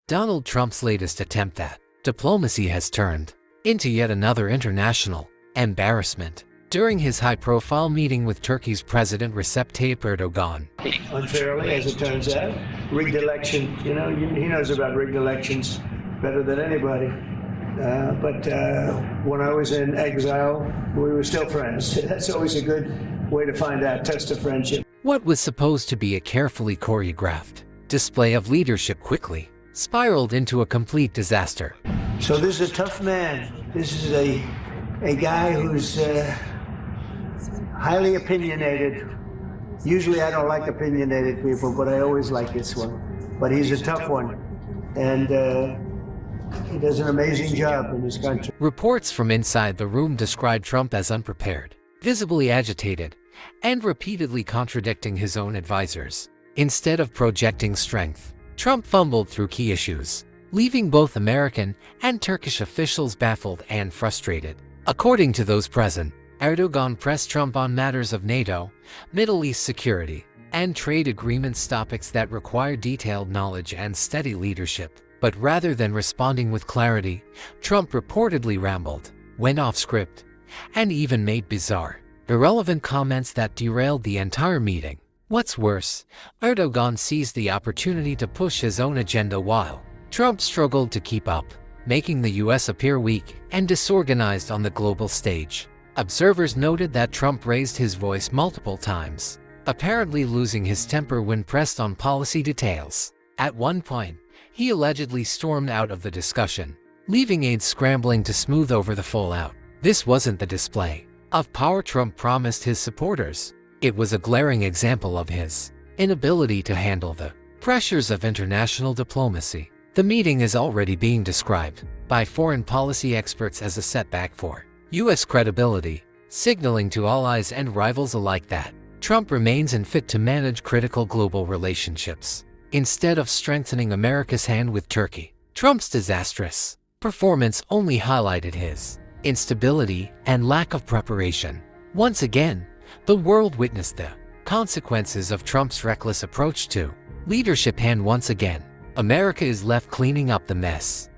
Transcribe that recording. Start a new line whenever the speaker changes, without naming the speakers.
Donald Trump's latest attempt at diplomacy has turned into yet another international embarrassment during his high-profile meeting with Turkey's President Recep Tayyip Erdogan.
Unfairly, as it turns out, rigged election. He knows about rigged elections better than anybody. But when I was in exile, we were still friends. That's always a good way to find out, test of friendship.
What was supposed to be a carefully choreographed display of leadership quickly spiraled into a complete disaster.
So this is a tough man. This is a guy who's highly opinionated. Usually I don't like opinionated people, but I always like this one. But he's a tough one. And he does an amazing job in this country.
Reports from inside the room described Trump as unprepared, visibly agitated, and repeatedly contradicting his own advisors. Instead of projecting strength, Trump fumbled through key issues, leaving both American and Turkish officials baffled and frustrated. According to those present, Erdogan pressed Trump on matters of NATO, Middle East security, and trade agreements, topics that require detailed knowledge and steady leadership. But rather than responding with clarity, Trump reportedly rambled, went off script, and even made bizarre, irrelevant comments that derailed the entire meeting. What's worse, Erdogan seized the opportunity to push his own agenda while Trump struggled to keep up, making the US appear weak and disorganized on the global stage. Observers noted that Trump raised his voice multiple times, apparently losing his temper when pressed on policy details. At one point, he allegedly stormed out of the discussion, leaving aides scrambling to smooth over the fallout. This wasn't the display of power Trump promised his supporters. It was a glaring example of his inability to handle the pressures of international diplomacy. The meeting is already being described by foreign policy experts as a setback for US credibility, signaling to allies and rivals alike that Trump remains unfit to manage critical global relationships. Instead of strengthening America's hand with Turkey, Trump's disastrous performance only highlighted his instability and lack of preparation. Once again, the world witnessed the consequences of Trump's reckless approach to leadership, and once again, America is left cleaning up the mess.